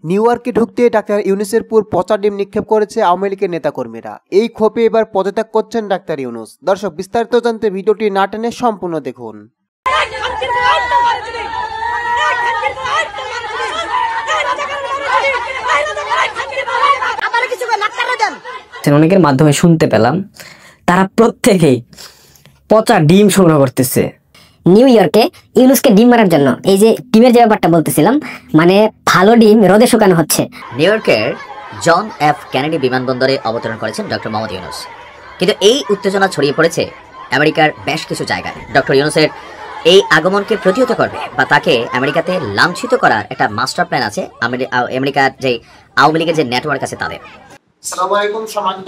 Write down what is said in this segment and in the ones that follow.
New ইয়র্কে ঢুকতে doctor ইউনূসের পুর পচা ডিম নিক্ষেপ করেছে আওয়ামী লীগের নেতাকর্মীরা। এই ক্ষোভে এবার পদত্যাগ করছেন ডাক্তার ইউনূস। দর্শক, বিস্তারিত জানতে ভিডিওটি না টেনে সম্পূর্ণ দেখুন। অনেকের মাধ্যমে শুনতে পেলাম তারা প্রত্যেকেই পচা ডিম সংগ্রহ করতেছে নিউ ইয়র্কে ইউনূসকে ডিম মারার জন্য। এই যে ডিমের যে ব্যাপারটা বলতেছিলাম, মানে ভালো ডিম রোদে শুকানো হচ্ছে। নিউ ইয়র্কের জন এফ কেনেডি বিমানবন্দরে অবতরণ করেছেন ডক্টর মোহাম্মদ ইউনূস। কিন্তু এই উত্তেজনা ছড়িয়ে পড়েছে আমেরিকার বেশ কিছু জায়গায়। ডক্টর ইউনূসের এই আগমনকে প্রতিহত করবে বা তাকে আমেরিকাতে লাঞ্ছিত করার একটা মাস্টার প্ল্যান আছে আমেরিকার যে আওয়ামী লীগের যে নেটওয়ার্ক আছে তাদের। আসসালামু আলাইকুম সম্মানিত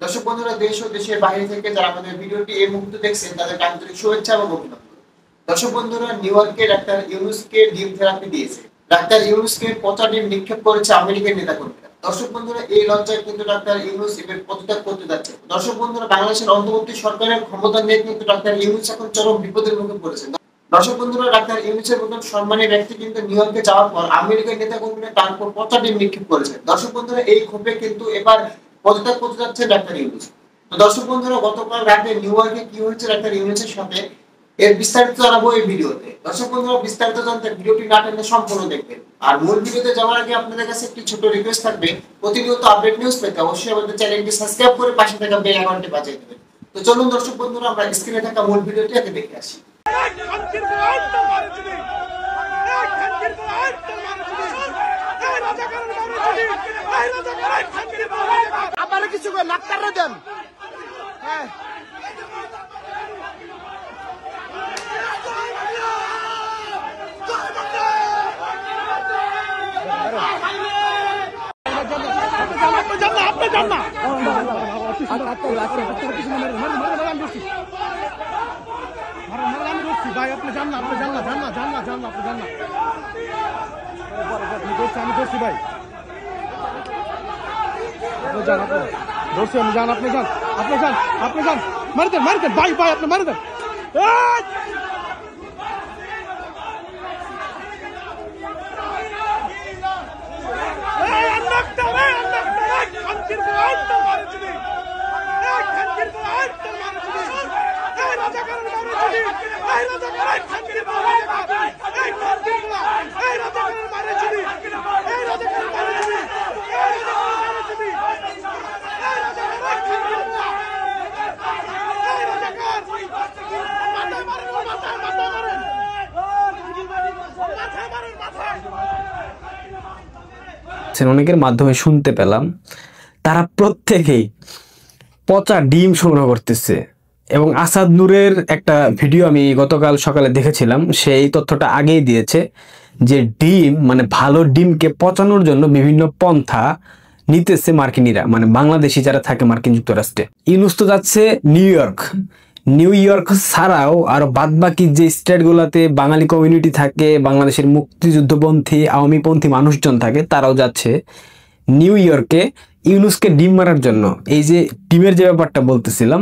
দর্শক বন্ধুরা, দেশ ও দেশের বাইরে থেকে যারা আমাদের ভিডিওটি এই মুহূর্তে দেখছেন তাদের আন্তরিক শুভেচ্ছা এবং অভিনন্দন। দর্শক বন্ধুরা, নিউ ইয়র্কে ডাক্তার ইউনূসকে ডিম থেরাপি দিয়েছে। ডাক্তার ইউনূসকে পচা ডিম নিক্ষেপ করেছে আওয়ামী লীগের নেতাকর্মীরা। দর্শক বন্ধুরা, এই লজ্জায় কিন্তু ডাক্তার ইউনূস এবার পদত্যাগ করতে যাচ্ছে। দর্শক বন্ধুরা, বাংলাদেশের অন্তর্বর্তী সরকারের ক্ষমতা নিয়ে কিন্তু ডাক্তার ইউনূস এখন চরম বিপদের মুখে পড়েছেন। দর্শক বন্ধুরা, ডাক্তার ইউনূসের মতন সম্মানী ব্যক্তি কিন্তু নিউ ইয়র্কে যাওয়ার পর আওয়ামী লীগের নেতাকর্মীরা তার উপর পচা ডিম নিক্ষেপ করেছে। দর্শক বন্ধুরা, এই ক্ষোভে কিন্তু এবার পদত্যাগ করতে যাচ্ছে ডাক্তার ইউনূস। তো দর্শক বন্ধুরা, গতকাল রাতে নিউ ইয়র্কে কি হয়েছে ডাক্তার ইউনূসের সাথে এর বিস্তারিত জানাবো এই ভিডিওতে। দর্শক বন্ধুরা, বিস্তারিত জানতে ভিডিওটি না টেনে সম্পূর্ণ দেখবেন। আর মূল ভিডিওতে যাওয়ার আগে আপনাদের কাছে একটি ছোট রিকোয়েস্ট থাকবে, প্রতিনিয়ত আপডেট নিউজ পেতে অবশ্যই আমাদের চ্যানেলটি সাবস্ক্রাইব করে পাশে থাকা বেল আইকনটি বাজিয়ে দেবেন। তো চলুন দর্শক বন্ধুরা, আমরা স্ক্রিনে থাকা মূল ভিডিওটি আগে দেখে আসি। আপনারা কিছু ডাক্তাররা দেন। হ্যাঁ, ভাই আপনি জান না, আপনি জান না, জান না, জান না, জান না, আপনি জান না। আমি করছি ভাই, ধরছি আমি, যান আপনি, যান আপনি, যান আপনি, যান মারি দেন, মারি দেন ভাই, ভাই আপনি মারি দেন। অনেকের মাধ্যমে শুনতে পেলাম তারা প্রত্যেকেই পচা ডিম সংগ্রহ করতেছে এবং আসাদ নূরের একটা ভিডিও আমি গতকাল সকালে দেখেছিলাম, সেই তথ্যটা আগেই দিয়েছে যে ডিম মানে ভালো ডিমকে পচানোর জন্য বিভিন্ন পন্থা নিতেছে মার্কিনীরা, মানে বাংলাদেশি যারা থাকে মার্কিন যুক্তরাষ্ট্রে। ইউনূস তো যাচ্ছে নিউ ইয়র্ক ছাড়াও আরো বাদবাকি যে স্টেটগুলোতে বাঙালি কমিউনিটি থাকে, বাংলাদেশের মুক্তিযুদ্ধপন্থী আওয়ামীপন্থী মানুষজন থাকে, তারাও যাচ্ছে নিউ ইয়র্কে ইউনূসকে ডিম মারার জন্য। এই যে ডিমের যে ব্যাপারটা বলতেছিলাম,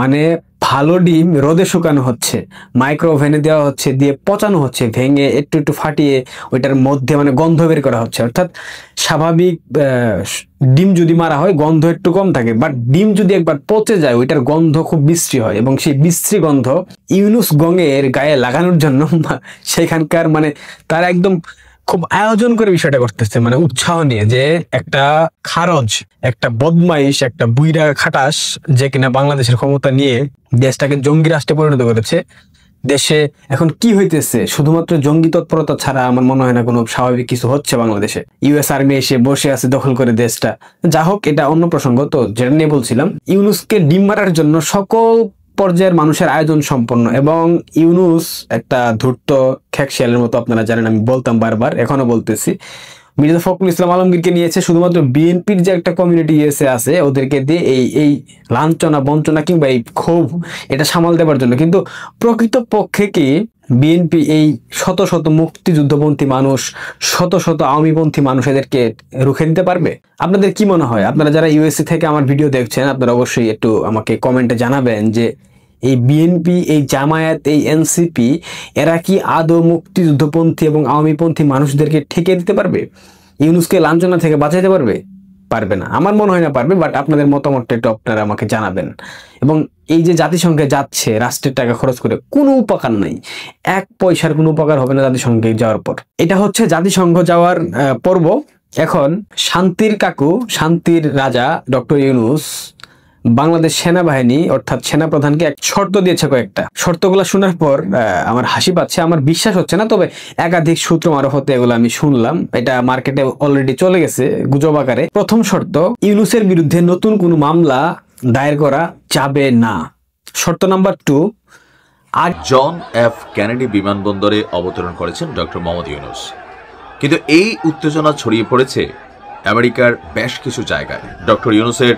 মানে ভালো ডিম রোদে শুকানো হচ্ছে, মাইক্রো ওভেনে দেওয়া হচ্ছে, দিয়ে পচানো হচ্ছে, ভেঙে একটু একটু ফাটিয়ে ওইটার মধ্যে মানে গন্ধ বের করা হচ্ছে। অর্থাৎ স্বাভাবিক ডিম যদি মারা হয় গন্ধ একটু কম থাকে, বাট ডিম যদি একবার পচে যায় ওইটার গন্ধ খুব বিশ্রী হয়, এবং সেই বিশ্রী গন্ধ ইউনূস গঙের গায়ে লাগানোর জন্য সেখানকার মানে তারা একদম খুব আয়োজন করে বিষয়টা করতেছে, মানে উৎসাহ নিয়ে, যে একটা খারজ, একটা বদমাইশ, একটা বুইরা খাটাস যে কিনা বাংলাদেশের ক্ষমতা নিয়ে দেশটাকে জঙ্গি রাষ্ট্রে পরিণত করেছে। দেশে এখন কি হইতেছে, শুধুমাত্র জঙ্গি তৎপরতা ছাড়া আমার মনে হয় না কোনো স্বাভাবিক কিছু হচ্ছে বাংলাদেশে। ইউএস আর্মি এসে বসে আছে দখল করে দেশটা। যা হোক, এটা অন্য প্রসঙ্গ। তো যেটা নিয়ে বলছিলাম, ইউনূসকে ডিম মারার জন্য সকল পর্যায়ের মানুষের আয়োজন সম্পন্ন, এবং ইউনূস একটা ধূর্ত খ্যাকশিয়ালের মতো, আপনারা জানেন, আমি বলতাম বারবার, এখনো বলতেছি। মির্জা ফখরুল ইসলাম আলমগীরকে নিয়েছে শুধুমাত্র বিএনপির যে একটা কমিউনিটি আছে ওদেরকে দিয়ে এই লাঞ্ছনা বঞ্চনা কিংবা এই ক্ষোভ এটা সামাল দেওয়ার জন্য। কিন্তু প্রকৃতপক্ষে কি বিএনপি এই শত শত মুক্তিযুদ্ধপন্থী মানুষ, শত শত আওয়ামীপন্থী মানুষ এদেরকে রুখে দিতে পারবে? আপনাদের কি মনে হয়? আপনারা যারা ইউএসএ থেকে আমার ভিডিও দেখছেন, আপনারা অবশ্যই একটু আমাকে কমেন্টে জানাবেন যে এই বিএনপি, এই জামায়াত, এই এনসিপি এরা কি আদৌ মুক্তিযুদ্ধপন্থী এবং আওয়ামীপন্থী মানুষদেরকে ঠেকে দিতে পারবে? ইউনূসকে লাঞ্ছনা থেকে বাঁচাইতে পারবে? পারবে না, আমার মনে হয় না পারবে। বাট আপনাদের মতামতটা একটু আপনারা আমাকে জানাবেন। এবং এই যে জাতিসংঘে যাচ্ছে রাষ্ট্রের টাকা খরচ করে, কোনো উপকার নাই, 1 পয়সার কোনো উপকার হবে না জাতিসংঘে যাওয়ার পর। এটা হচ্ছে জাতিসংঘ যাওয়ার পর্ব। এখন শান্তির কাকু, শান্তির রাজা ডক্টর ইউনূস বাংলাদেশ সেনাবাহিনী অর্থাৎ সেনাপ্রধানকে এক শর্ত দিয়েছে। কয়েকটা শর্তগুলো শোনার পর আমার হাসি পাচ্ছে, আমার বিশ্বাস হচ্ছে না, তবে একাধিক সূত্র মারফতে এগুলো আমি শুনলাম। এটা মার্কেটে অলরেডি চলে গেছে গুজব আকারে। প্রথম শর্ত, ইউনূসের বিরুদ্ধে নতুন কোনো মামলা দায়ের করা যাবে না। শর্ত নাম্বার 2, জন এফ কেনেডি বিমানবন্দরে অবতরণ করেছেন ডক্টর মোহাম্মদ ইউনূস। কিন্তু এই উত্তেজনা ছড়িয়ে পড়েছে আমেরিকার বেশ কিছু জায়গায়। ডক্টর ইউনূসের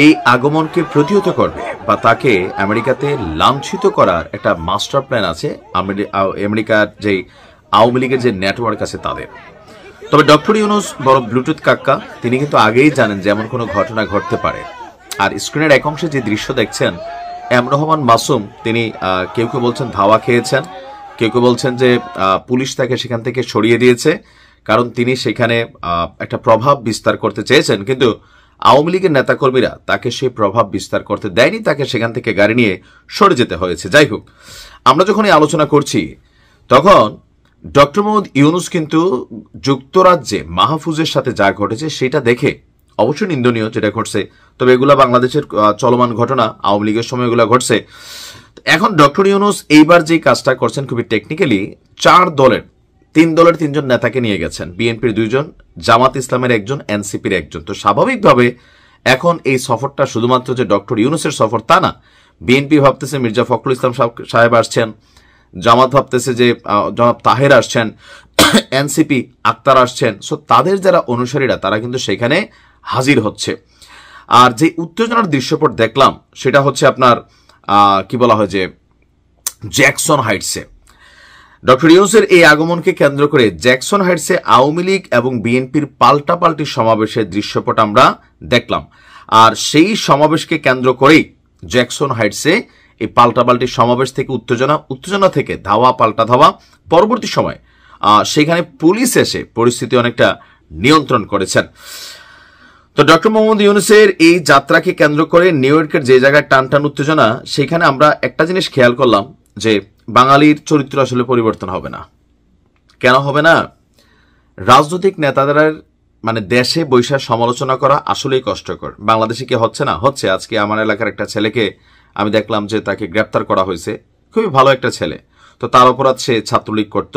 এই আগমনকে প্রতিহত করবে বা তাকে আমেরিকাতে লাঞ্ছিত করার একটা মাস্টার প্ল্যান আছে আমেরিকার যে আওয়ামী লীগের যে নেটওয়ার্ক আছে তাদের। তবে ডক্টর ইউনূস বড় ব্লুটুথ কাক্কা, তিনি কিন্তু আগেই জানেন যে এমন কোনো ঘটনা ঘটতে পারে। আর স্ক্রিনের এক অংশে যে দৃশ্য দেখছেন, এম রহমান মাসুম, তিনি কেউ কেউ বলছেন ধাওয়া খেয়েছেন, কেউ কেউ বলছেন যে পুলিশ তাকে সেখান থেকে সরিয়ে দিয়েছে, কারণ তিনি সেখানে একটা প্রভাব বিস্তার করতে চেয়েছেন। কিন্তু আওয়ামী লীগের নেতাকর্মীরা তাকে সেই প্রভাব বিস্তার করতে দেয়নি, তাকে সেখান থেকে গাড়ি নিয়ে সরে যেতে হয়েছে। যাই হোক, আমরা যখন এই আলোচনা করছি তখন ডক্টর মোহাম্মদ ইউনূস কিন্তু যুক্তরাজ্যে মাহফুজের সাথে যা ঘটেছে সেটা দেখে অবশ্যই নিন্দনীয় যেটা ঘটছে। তবে এগুলা বাংলাদেশের চলমান ঘটনা, আওয়ামী লীগের সময় এগুলা ঘটছে। এখন ডক্টর ইউনূস এইবার যে কাজটা করছেন খুবই টেকনিক্যালি, 3 দলের 3 নেতাকে নিয়ে গেছেন। বিএনপির 2 জন, জামাত ইসলামের 1 জন, এনসিপির 1 জন। তো স্বাভাবিকভাবে এখন এই সফরটা শুধুমাত্র যে ডক্টর ইউনূসের সফর তা না। বিএনপি ভাবতেছে মির্জা ফখরুল ইসলাম সাহেব আসছেন, জামাত ভাবতেছে যে জনাব তাহের আসছেন, এনসিপি আক্তার আসছেন। সো তাদের যারা অনুসারীরা তারা কিন্তু সেখানে হাজির হচ্ছে। আর যে উত্তেজনার দৃশ্যপট দেখলাম সেটা হচ্ছে আপনার কি বলা হয় যে জ্যাকসন হাইটসে ডক্টর ইউনূসের এই আগমনকে কেন্দ্র করে জ্যাকসন হাইটসে আওয়ামী লীগ এবং বিএনপির পাল্টাপাল্টি সমাবেশের দৃশ্যপট আমরা দেখলাম। আর সেই সমাবেশকে কেন্দ্র করেই জ্যাকসন হাইটসে এই পাল্টাপাল্টি সমাবেশ থেকে উত্তেজনা থেকে ধাওয়া পাল্টা ধাওয়া, পরবর্তী সময় সেখানে পুলিশ এসে পরিস্থিতি অনেকটা নিয়ন্ত্রণ করেছেন। তো ডক্টর মোহাম্মদ ইউনূসের এই যাত্রাকে কেন্দ্র করে নিউ ইয়র্কের যে জায়গায় টান উত্তেজনা, সেখানে আমরা একটা জিনিস খেয়াল করলাম যে বাঙালির চরিত্র আসলে পরিবর্তন হবে না। কেন হবে না? রাজনৈতিক নেতাদের মানে দেশে বৈশাখ সমালোচনা করা আসলেই কষ্টকর। বাংলাদেশে কি হচ্ছে না? হচ্ছে। আজকে আমার এলাকার একটা ছেলেকে আমি দেখলাম যে তাকে গ্রেপ্তার করা হয়েছে, খুবই ভালো একটা ছেলে। তো তার অপরাধ সে ছাত্রলীগ করত।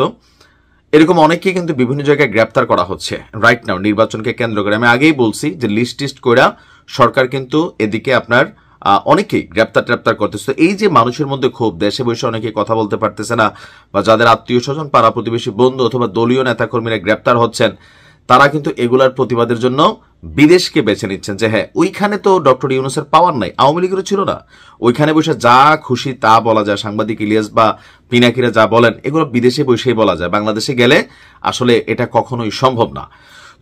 এরকম অনেককে কিন্তু বিভিন্ন জায়গায় গ্রেপ্তার করা হচ্ছে রাইট নাও নির্বাচনকে কেন্দ্র করে। আমি আগেই বলছি যে লিস্ট কইরা সরকার কিন্তু এদিকে আপনার অনেকেই গ্রেপ্তার করতেছে। এই যে মানুষের মধ্যে ক্ষোভ, দেশে বসে অনেকে কথা বলতে পারতেছে না, বা যাদের আত্মীয় স্বজন, পাড়া প্রতিবেশী, বন্ধু অথবা দলীয় নেতাকর্মীরা গ্রেপ্তার হচ্ছেন, তারা কিন্তু এগুলার প্রতিবাদের জন্য বিদেশকে বেছে নিচ্ছেন। যে হ্যাঁ, ওইখানে তো ডক্টর ইউনূসের পাওয়ার নাই, আওয়ামী লীগেরও ছিল না, ওইখানে বসে যা খুশি তা বলা যায়। সাংবাদিক ইলিয়াস বা পিনাকিরা যা বলেন এগুলো বিদেশে বসেই বলা যায়, বাংলাদেশে গেলে আসলে এটা কখনোই সম্ভব না।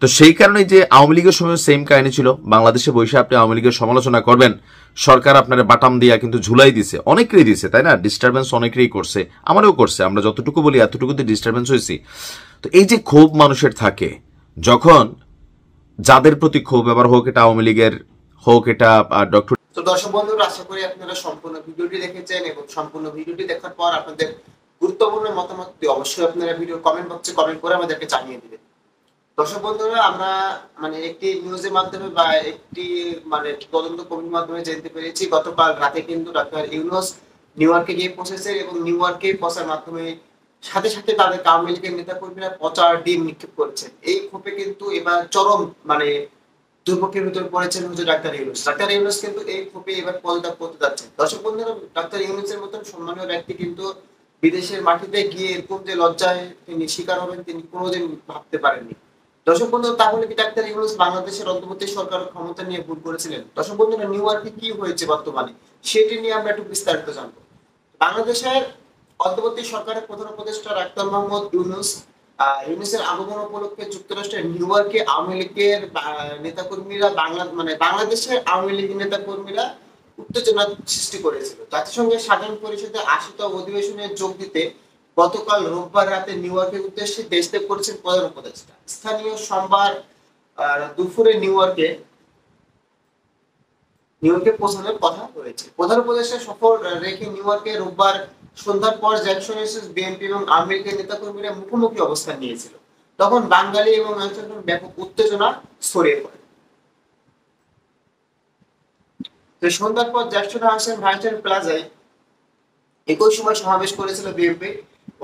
তো সেই কারণে যে আওয়ামী লীগের সময় সেম কাহিনী ছিল, বাংলাদেশে বসে আপনি আওয়ামী লীগের সমালোচনা করবেন, সরকার আপনার বাটাম দিয়া কিন্তু ঝুলাই দিছে, অনেকেরই দিছে, তাই না? ডিস্টারবেন্স অনেকেরই করছে, আমারও করছে। আমরা যতটুকু বলি এতটুকুতে ডিস্টারবেন্স হয়েছি। তো এই যে ক্ষোভ মানুষের থাকে, যখন যাদের প্রতি ক্ষোভ, এবার হোক এটা আওয়ামী লীগের, হোক এটা ডক্টর। তো দর্শক বন্ধুরা, আশা করি আপনারা সম্পূর্ণ ভিডিওটি দেখেছেন এবং সম্পূর্ণ ভিডিওটি দেখার পর আপনাদের গুরুত্বপূর্ণ মতামতটি অবশ্যই আপনারা ভিডিও কমেন্ট বক্সে কমেন্ট করে আমাদেরকে জানিয়ে দিবেন। দর্শক বন্ধুরা, আমরা মানে একটি নিউজের মাধ্যমে বা একটি মানে তদন্ত কমিটির মাধ্যমে জানতে পেরেছি গতকাল রাতে কিন্তু ডক্টর ইউনূস নিউ ইয়র্কে গিয়ে পৌঁছেছে এবং নিউ ইয়র্কে পৌঁছার মাধ্যমে সাথে সাথে তাদের আওয়ামী লীগের নেতাকর্মীরা পচার ডিম নিক্ষেপ করেছেন। এই ক্ষোভে কিন্তু এবার চরম মানে দুর্ভোগের ভিতরে পড়েছেন হচ্ছে ডাক্তার ইউনূস। ডাক্তার ইউনূস কিন্তু এই ক্ষোভে এবার পদত্যাগ করতে যাচ্ছেন। দর্শক বন্ধুরা, ডাক্তার ইউনূসের মতন সম্মানীয় ব্যক্তি কিন্তু বিদেশের মাটিতে গিয়ে এরকম যে লজ্জায় তিনি শিকার হবেন তিনি কোনোদিন ভাবতে পারেননি। দর্শক বন্ধুরা, তাহলে কি ডাক্তার ইউনূস বাংলাদেশের অন্তর্বর্তী সরকার ক্ষমতা নিয়ে ভুল করেছিলেন? দর্শক বন্ধুরা, নিউ ইয়র্কে কি হয়েছে বর্তমানে সেটি নিয়ে আমরা একটু বিস্তারিত জানবো। বাংলাদেশের অন্তর্বর্তী সরকারের প্রধান উপদেষ্টা ডাক্তার মোহাম্মদ ইউনূসের আগমন উপলক্ষে যুক্তরাষ্ট্রের নিউ ইয়র্কে আওয়ামী লীগের নেতাকর্মীরা বাংলাদেশের আওয়ামী লীগের নেতাকর্মীরা উত্তেজনা সৃষ্টি করেছিল। জাতিসংঘের সাধারণ পরিষদের ৮০তম অধিবেশনে যোগ দিতে গতকাল রোববার রাতে নিউ ইয়র্কের উদ্দেশ্যে দেশ ত্যাগ করেছেন প্রধান উপদেষ্টা। স্থানীয় সোমবার দুপুরে নিউ ইয়র্কে পৌঁছানোর কথা রয়েছে। প্রধান উপদেষ্টা সফর রেখে নিউ ইয়র্কে রোববার সন্ধ্যার পর জ্যাকসনের বিএনপি এবং আওয়ামী লীগের নেতাকর্মীরা মুখোমুখি অবস্থান নিয়েছিল। তখন বাঙালি এবং ব্যাপক উত্তেজনা ছড়িয়ে পড়ে। সন্ধ্যার পর জ্যাকসন হাসান ভাইটার প্লাজায় একই সময় সমাবেশ করেছিল বিএনপি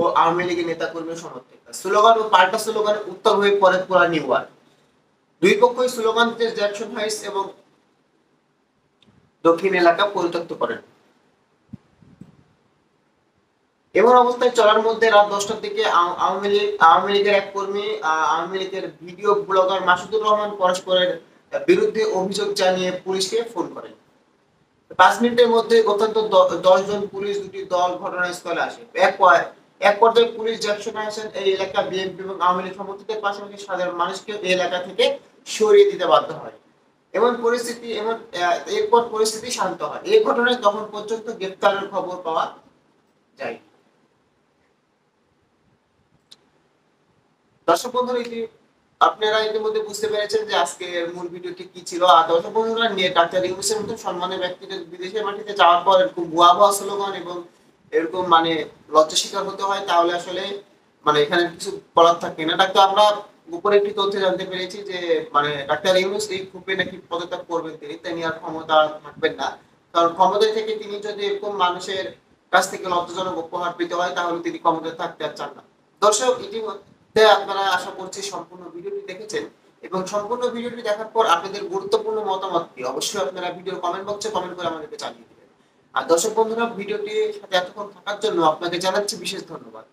ও আওয়ামী লীগের নেতাকর্মী সমর্থকরা। স্লোগান ও পাল্টা স্লোগানে উত্তর হয়ে পড়ে পুরা নিউ ইয়র্ক। দুই পক্ষই স্লোগান দিয়ে জ্যাকসন হাইটস এবং দক্ষিণ এলাকা পরিত্যক্ত করেন। এমন অবস্থায় চলার মধ্যে রাত 10টার দিকে আওয়ামী লীগের এক কর্মী আওয়ামী লীগের ভিডিও ব্লগার মাসুদুর রহমান পরস্পরের বিরুদ্ধে অভিযোগ জানিয়ে পুলিশকে ফোন করেন। 5 মিনিটের মধ্যে অত্যন্ত 10 জন পুলিশ দুটি দল ঘটনাস্থলে আসে। এক পর্যায়ে পুলিশ জ্যাকসন হাসান এই এলাকা বিএনপি এবং আওয়ামী লীগ সমর্থকদের পাশাপাশি সাধারণ মানুষকে এই এলাকা থেকে সরিয়ে দিতে বাধ্য হয়। এরপর পরিস্থিতি শান্ত হয়। এই ঘটনায় তখন পর্যন্ত গ্রেফতারের খবর পাওয়া যায়। দর্শক বন্ধুরা, আপনারা ইতিমধ্যে বুঝতে পেরেছেন যে আজকের মূল ভিডিওটি কি ছিল। আর দর্শক বন্ধুরা, ডাক্তার ইউনূসের মতো সম্মানের ব্যক্তিদের বিদেশের মাটিতে যাওয়ার পর এরকম ভুয়া স্লোগান এবং এরকম লজ্জা শিকার হতে হয়, তাহলে আসলে এখানে কিছু বলার থাকে না। ডাক্তার আমরা উপরে একটি তথ্য জানতে পেরেছি যে ডাক্তার ইউনূস এই গ্রুপে নাকি পদত্যাগ করবেন তিনি আর ক্ষমতা থাকবেন না। কারণ ক্ষমতায় থেকে তিনি যদি এরকম মানুষের কাছ থেকে লজ্জাজনক উপহার পেতে হয় তাহলে তিনি ক্ষমতায় থাকতে আর চান না। দর্শক, ইতিমধ্যে আপনারা আশা করছি সম্পূর্ণ ভিডিওটি দেখেছেন এবং সম্পূর্ণ ভিডিওটি দেখার পর আপনাদের গুরুত্বপূর্ণ মতামতটি অবশ্যই আপনারা ভিডিওর কমেন্ট বক্সে কমেন্ট করে আমাদেরকে জানিয়ে দিবেন। আর দর্শক বন্ধুরা, ভিডিওটির সাথে এতক্ষণ থাকার জন্য আপনাকে জানাচ্ছি বিশেষ ধন্যবাদ।